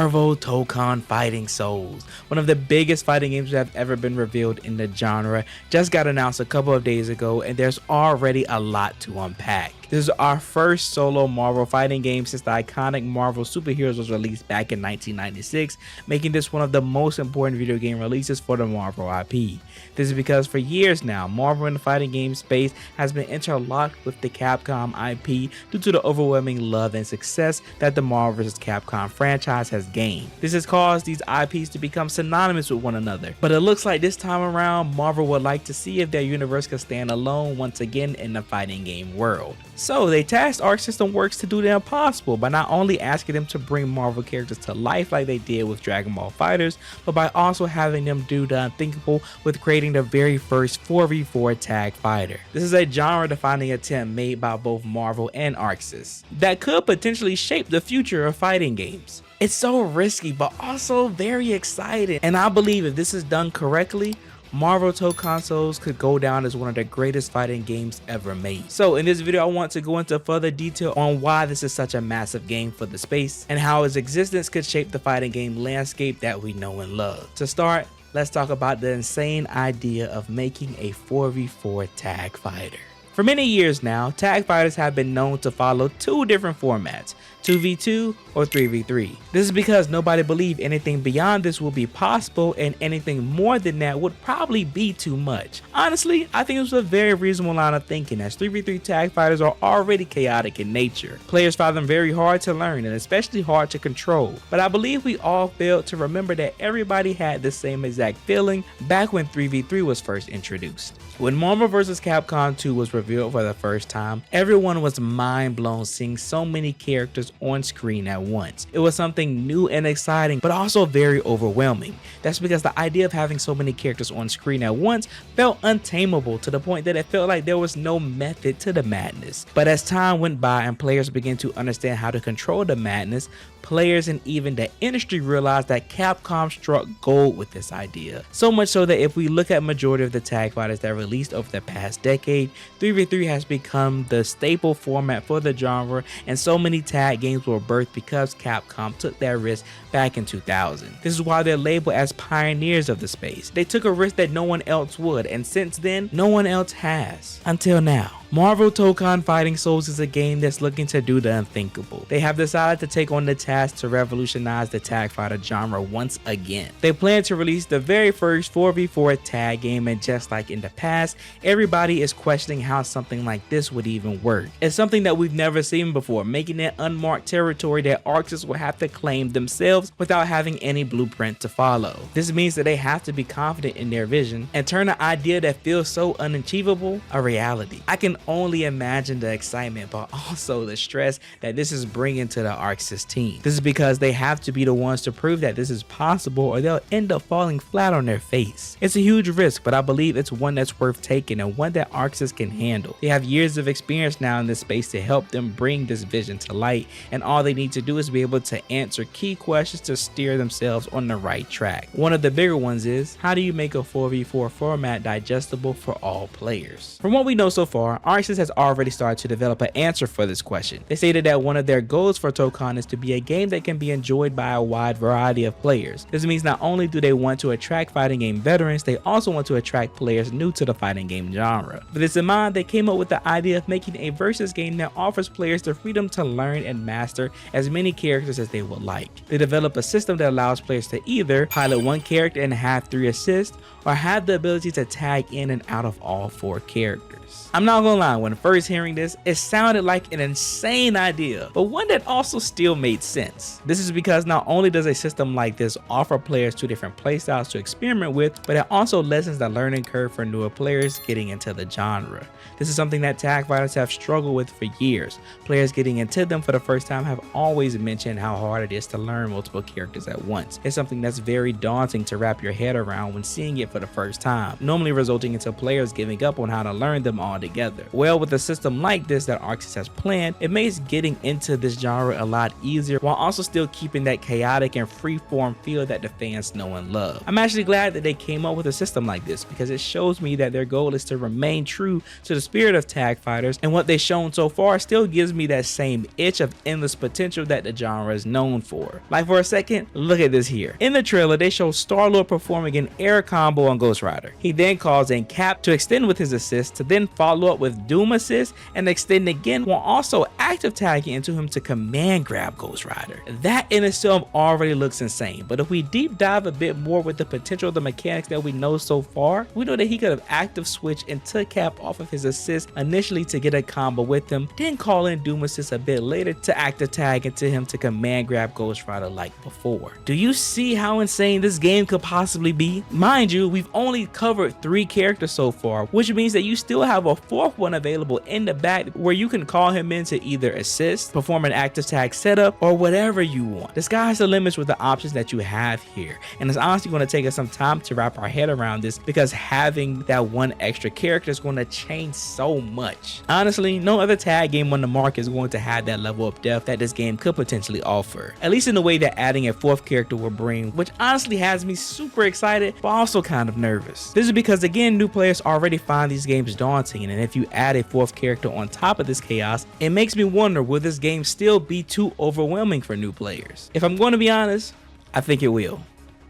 Marvel Tokon Fighting Souls, one of the biggest fighting games that have ever been revealed in the genre, just got announced a couple of days ago, and there's already a lot to unpack. This is our first solo Marvel fighting game since the iconic Marvel Superheroes was released back in 1996, making this one of the most important video game releases for the Marvel IP. This is because for years now, Marvel in the fighting game space has been interlocked with the Capcom IP due to the overwhelming love and success that the Marvel vs. Capcom franchise has gained. This has caused these IPs to become synonymous with one another, but it looks like this time around, Marvel would like to see if their universe can stand alone once again in the fighting game world. So they tasked ArcSys Works to do the impossible by not only asking them to bring Marvel characters to life like they did with Dragon Ball FighterZ, but by also having them do the unthinkable with creating the very first 4v4 tag fighter. This is a genre-defining attempt made by both Marvel and ArcSys that could potentially shape the future of fighting games. It's so risky but also very exciting, and I believe if this is done correctly, Marvel Tokon Souls could go down as one of the greatest fighting games ever made. So in this video, I want to go into further detail on why this is such a massive game for the space and how its existence could shape the fighting game landscape that we know and love. To start, let's talk about the insane idea of making a 4v4 tag fighter. For many years now, tag fighters have been known to follow two different formats, 2v2 or 3v3. This is because nobody believed anything beyond this would be possible, and anything more than that would probably be too much. Honestly, I think it was a very reasonable line of thinking, as 3v3 tag fighters are already chaotic in nature. Players find them very hard to learn and especially hard to control, but I believe we all failed to remember that everybody had the same exact feeling back when 3v3 was first introduced. When Marvel vs. Capcom 2 was revealed for the first time, everyone was mind blown seeing so many characters on screen at once. It was something new and exciting, but also very overwhelming. That's because the idea of having so many characters on screen at once felt untamable, to the point that it felt like there was no method to the madness. But as time went by and players began to understand how to control the madness, players and even the industry realized that Capcom struck gold with this idea. So much so that if we look at majority of the tag fighters that released over the past decade, 3v3 has become the staple format for the genre, and so many tag games were birthed because Capcom took that risk back in 2000. This is why they're labeled as pioneers of the space. They took a risk that no one else would, and since then, no one else has. Until now. Marvel Tokon Fighting Souls is a game that's looking to do the unthinkable. They have decided to take on the task to revolutionize the tag fighter genre once again. They plan to release the very first 4v4 tag game, and just like in the past, everybody is questioning how something like this would even work. It's something that we've never seen before, making it unmarked territory that ArcSys will have to claim themselves without having any blueprint to follow. This means that they have to be confident in their vision and turn an idea that feels so unachievable a reality. I can only imagine the excitement, but also the stress that this is bringing to the ArcSys team. This is because they have to be the ones to prove that this is possible, or they'll end up falling flat on their face. It's a huge risk, but I believe it's one that's worth taking and one that ArcSys can handle. They have years of experience now in this space to help them bring this vision to light, and all they need to do is be able to answer key questions to steer themselves on the right track. One of the bigger ones is, how do you make a 4v4 format digestible for all players? From what we know so far, ArcSys has already started to develop an answer for this question. They stated that one of their goals for Tokon is to be a game that can be enjoyed by a wide variety of players. This means not only do they want to attract fighting game veterans, they also want to attract players new to the fighting game genre. With this in mind, they came up with the idea of making a versus game that offers players the freedom to learn and master as many characters as they would like. They develop a system that allows players to either pilot one character and have 3 assists, or have the ability to tag in and out of all 4 characters. I'm not gonna lie, when first hearing this, it sounded like an insane idea, but one that also still made sense. This is because not only does a system like this offer players 2 different playstyles to experiment with, but it also lessens the learning curve for newer players getting into the genre. This is something that tag fighters have struggled with for years. Players getting into them for the first time have always mentioned how hard it is to learn multiple characters at once. It's something that's very daunting to wrap your head around when seeing it for the first time, normally resulting into players giving up on how to learn them all together. Well, with a system like this that ArcSys has planned, it makes getting into this genre a lot easier while also still keeping that chaotic and freeform feel that the fans know and love. I'm actually glad that they came up with a system like this because it shows me that their goal is to remain true to the spirit of tag fighters, and what they've shown so far still gives me that same itch of endless potential that the genre is known for. Like, for a second, look at this here. In the trailer, they show Star-Lord performing an air combo on Ghost Rider. He then calls in Cap to extend with his assist, to then follow up with Doom assist and extend again while also active tagging into him to command grab Ghost Rider. That in itself already looks insane, but if we deep dive a bit more with the potential of the mechanics that we know so far, we know that he could have active switched and took Cap off of his assist initially to get a combo with him, then call in Doom assist a bit later to active tag into him to command grab Ghost Rider like before. Do you see how insane this game could possibly be? Mind you, we've only covered 3 characters so far, which means that you still have a 4th one available in the back where you can call him in to either assist, perform an active tag setup, or whatever you want. The sky's the limits with the options that you have here, and it's honestly going to take us some time to wrap our head around this because having that one extra character is going to change so much. Honestly, no other tag game on the market is going to have that level of depth that this game could potentially offer, at least in the way that adding a 4th character will bring, which honestly has me super excited but also kind of nervous. This is because, again, new players already find these games daunting, and if you add a 4th character on top of this chaos, it makes me wonder, will this game still be too overwhelming for new players? If I'm going to be honest, I think it will.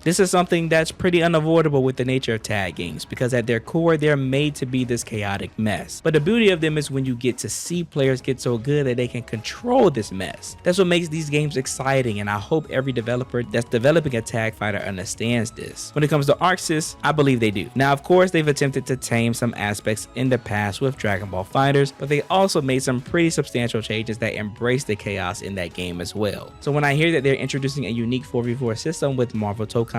This is something that's pretty unavoidable with the nature of tag games because at their core, they're made to be this chaotic mess. But the beauty of them is when you get to see players get so good that they can control this mess. That's what makes these games exciting, and I hope every developer that's developing a tag fighter understands this. When it comes to ArcSys, I believe they do. Now, of course, they've attempted to tame some aspects in the past with Dragon Ball FighterZ, but they also made some pretty substantial changes that embrace the chaos in that game as well. So when I hear that they're introducing a unique 4v4 system with Marvel Tokon,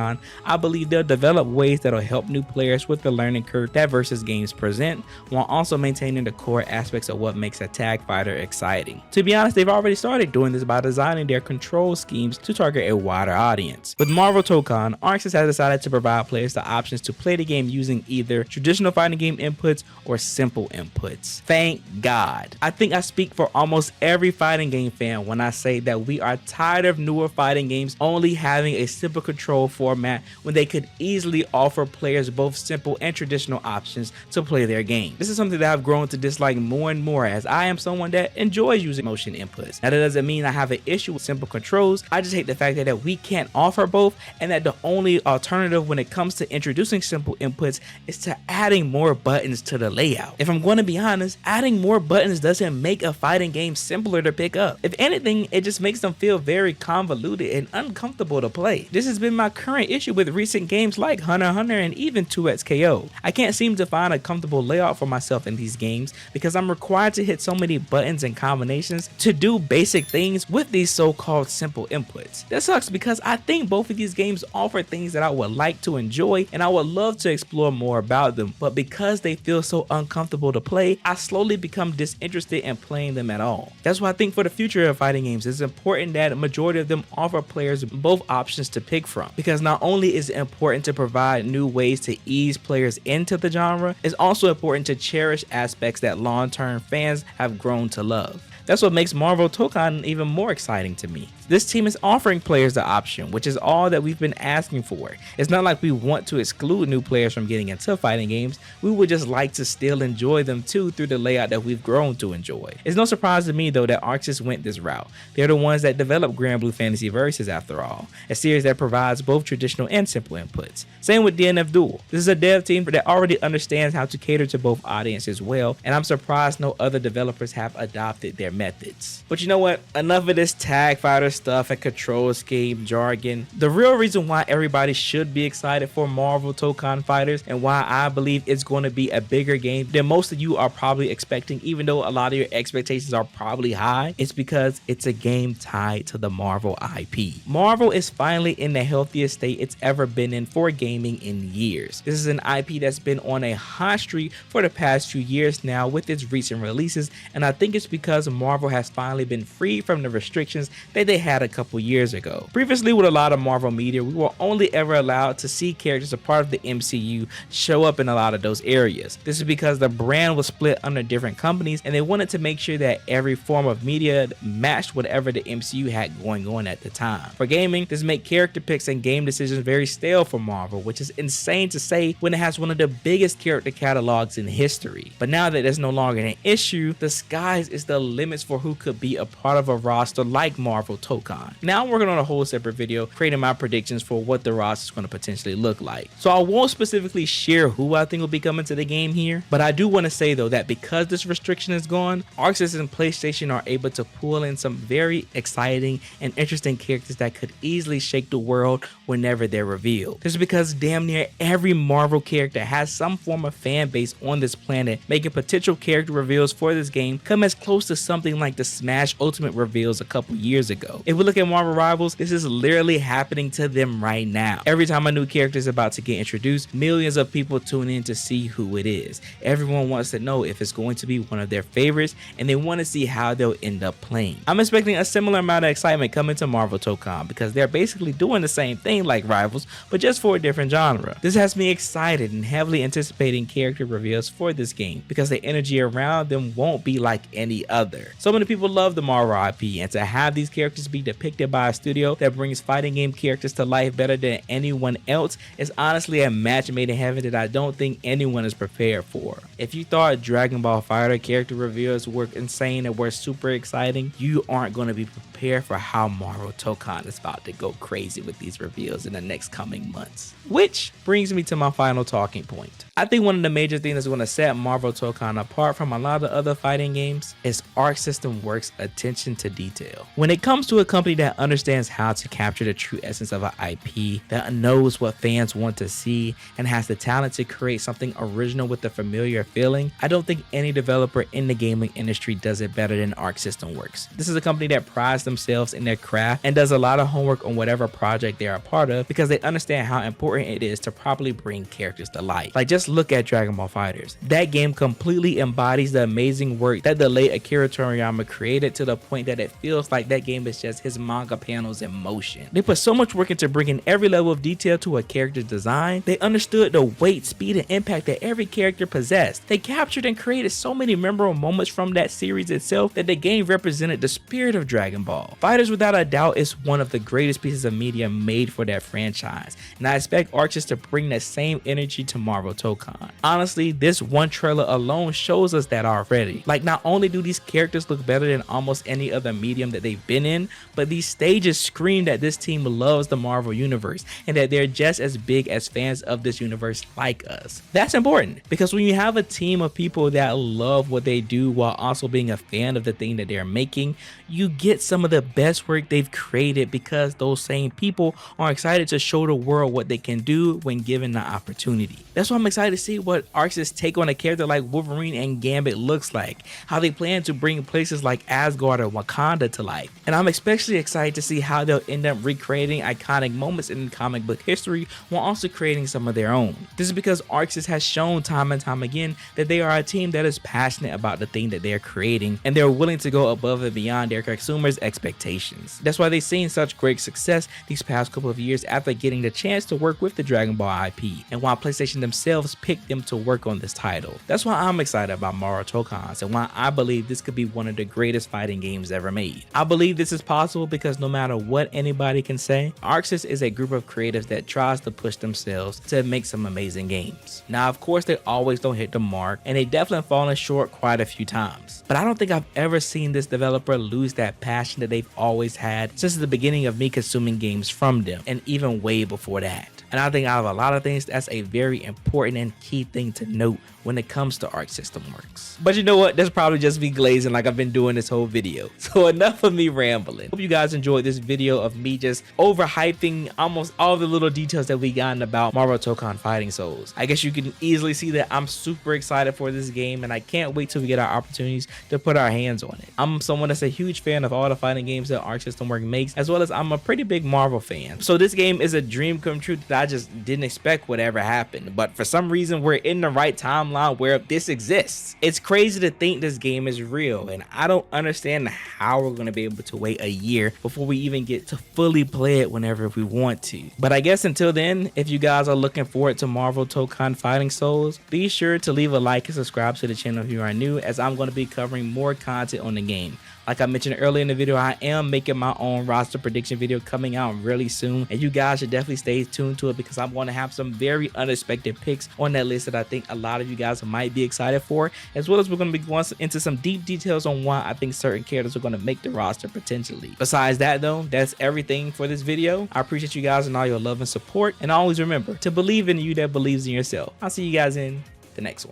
I believe they'll develop ways that'll help new players with the learning curve that versus games present, while also maintaining the core aspects of what makes a tag fighter exciting. To be honest, they've already started doing this by designing their control schemes to target a wider audience. With Marvel Tokon, ArcSys has decided to provide players the options to play the game using either traditional fighting game inputs or simple inputs. Thank God. I think I speak for almost every fighting game fan when I say that we are tired of newer fighting games only having a simple control format when they could easily offer players both simple and traditional options to play their game. This is something that I've grown to dislike more and more, as I am someone that enjoys using motion inputs. Now, that doesn't mean I have an issue with simple controls. I just hate the fact that we can't offer both, and that the only alternative when it comes to introducing simple inputs is to adding more buttons to the layout. If I'm going to be honest, adding more buttons doesn't make a fighting game simpler to pick up. If anything, it just makes them feel very convoluted and uncomfortable to play. This has been my current issue with recent games like Hunter x Hunter and even 2XKO. I can't seem to find a comfortable layout for myself in these games because I'm required to hit so many buttons and combinations to do basic things with these so-called simple inputs. That sucks because I think both of these games offer things that I would like to enjoy and I would love to explore more about them, but because they feel so uncomfortable to play, I slowly become disinterested in playing them at all. That's why I think for the future of fighting games, it's important that a majority of them offer players both options to pick from, because not only is it important to provide new ways to ease players into the genre, it's also important to cherish aspects that long-term fans have grown to love. That's what makes Marvel Tokon even more exciting to me. This team is offering players the option, which is all that we've been asking for. It's not like we want to exclude new players from getting into fighting games. We would just like to still enjoy them too through the layout that we've grown to enjoy. It's no surprise to me though that ArcSys went this route. They're the ones that developed Grand Blue Fantasy Versus after all, a series that provides both traditional and simple inputs. Same with DNF Duel. This is a dev team that already understands how to cater to both audiences well, and I'm surprised no other developers have adopted their methods. But you know what? Enough of this tag fighter stuff and control scheme jargon. The real reason why everybody should be excited for Marvel Tokon Fighters and why I believe it's going to be a bigger game than most of you are probably expecting, even though a lot of your expectations are probably high, it's because it's a game tied to the Marvel IP. Marvel is finally in the healthiest state it's ever been in for gaming in years. This is an IP that's been on a hot streak for the past few years now with its recent releases, and I think it's because Marvel has finally been freed from the restrictions that they had a couple years ago. Previously, with a lot of Marvel media, we were only ever allowed to see characters a part of the MCU show up in a lot of those areas. This is because the brand was split under different companies and they wanted to make sure that every form of media matched whatever the MCU had going on at the time. For gaming, this made character picks and game decisions very stale for Marvel, which is insane to say when it has one of the biggest character catalogs in history. But now that there's no longer an issue, the skies is the limits for who could be a part of a roster like Marvel Tokon. Now I'm working on a whole separate video creating my predictions for what the roster is going to potentially look like. So I won't specifically share who I think will be coming to the game here, but I do want to say though that because this restriction is gone, ArcSys and PlayStation are able to pull in some very exciting and interesting characters that could easily shake the world whenever they're revealed. This is because damn near every Marvel character has some form of fan base on this planet, making potential character reveals for this game come as close to something like the Smash Ultimate reveals a couple years ago. If we look at Marvel Rivals, this is literally happening to them right now. Every time a new character is about to get introduced, millions of people tune in to see who it is. Everyone wants to know if it's going to be one of their favorites and they want to see how they'll end up playing. I'm expecting a similar amount of excitement coming to Marvel Tokon because they're basically doing the same thing like Rivals, but just for a different genre. This has me excited and heavily anticipating character reveals for this game because the energy around them won't be like any other. So many people love the Marvel IP, and to have these characters be depicted by a studio that brings fighting game characters to life better than anyone else is honestly a match made in heaven that I don't think anyone is prepared for. If you thought Dragon Ball FighterZ character reveals were insane and were super exciting, you aren't going to be prepared for how Marvel Tokon is about to go crazy with these reveals in the next coming months. Which brings me to my final talking point. I think one of the major things that's going to set Marvel Tokon apart from a lot of other fighting games is ArcSys Works' attention to detail. When it comes to a company that understands how to capture the true essence of an IP, that knows what fans want to see, and has the talent to create something original with a familiar feeling, I don't think any developer in the gaming industry does it better than ArcSys Works. This is a company that prides themselves in their craft and does a lot of homework on whatever project they are a part of because they understand how important it is to properly bring characters to life. Like, just look at Dragon Ball FighterZ. That game completely embodies the amazing work that the late Akira Toriyama created to the point that it feels like that game is just his manga panels in motion. They put so much work into bringing every level of detail to a character's design. They understood the weight, speed, and impact that every character possessed. They captured and created so many memorable moments from that series itself that the game represented the spirit of Dragon Ball. FighterZ without a doubt is one of the greatest pieces of media made for that franchise, and I expect ArcSys to bring that same energy to Marvel Tokon. Honestly, this one trailer alone shows us that already. Like, not only do these characters look better than almost any other medium that they've been in, but these stages scream that this team loves the Marvel universe and that they're just as big as fans of this universe like us. That's important because when you have a team of people that love what they do while also being a fan of the thing that they're making, you get some of the best work they've created because those same people are excited to show the world what they can do when given the opportunity. That's why I'm excited to see what ArcSys' take on a character like Wolverine and Gambit looks like, how they plan to bring places like Asgard or Wakanda to life. And I'm especially excited to see how they'll end up recreating iconic moments in comic book history while also creating some of their own. This is because ArcSys has shown time and time again that they are a team that is passionate about the thing that they're creating, and they're willing to go above and beyond their consumers' expectations. That's why they've seen such great success these past couple of years after getting the chance to work with the Dragon Ball IP, and why PlayStation themselves picked them to work on this title. That's why I'm excited about Marvel Tokon and why I believe this could be one of the greatest fighting games ever made. I believe this is possible because no matter what anybody can say, ArcSys is a group of creatives that tries to push themselves to make some amazing games. Now, of course, they always don't hit the mark, and they definitely fallen short quite a few times. But I don't think I've ever seen this developer lose that passion that they've always had since the beginning of me consuming games from them, and even way before that. And I think out of a lot of things, that's a very important and key thing to note when it comes to ArcSys Works. But you know what? That's probably just me glazing like I've been doing this whole video. So enough of me rambling. Hope you guys enjoyed this video of me just overhyping almost all the little details that we gotten about Marvel Tokon Fighting Souls. I guess you can easily see that I'm super excited for this game, and I can't wait till we get our opportunities to put our hands on it. I'm someone that's a huge fan of all the fighting games that ArcSys Works makes, as well as I'm a pretty big Marvel fan. So this game is a dream come true that I just didn't expect whatever happened, but for some reason we're in the right timeline where this exists. It's crazy to think this game is real, and I don't understand how we're going to be able to wait a year before we even get to fully play it whenever we want to. But I guess until then, if you guys are looking forward to Marvel Tokon Fighting Souls, be sure to leave a like and subscribe to the channel if you are new, as I'm going to be covering more content on the game. Like I mentioned earlier in the video, I am making my own roster prediction video coming out really soon, and you guys should definitely stay tuned to it because I'm going to have some very unexpected picks on that list that I think a lot of you guys might be excited for, as well as we're going to be going into some deep details on why I think certain characters are going to make the roster potentially. Besides that though, that's everything for this video. I appreciate you guys and all your love and support, and always remember to believe in you that believes in yourself. I'll see you guys in the next one.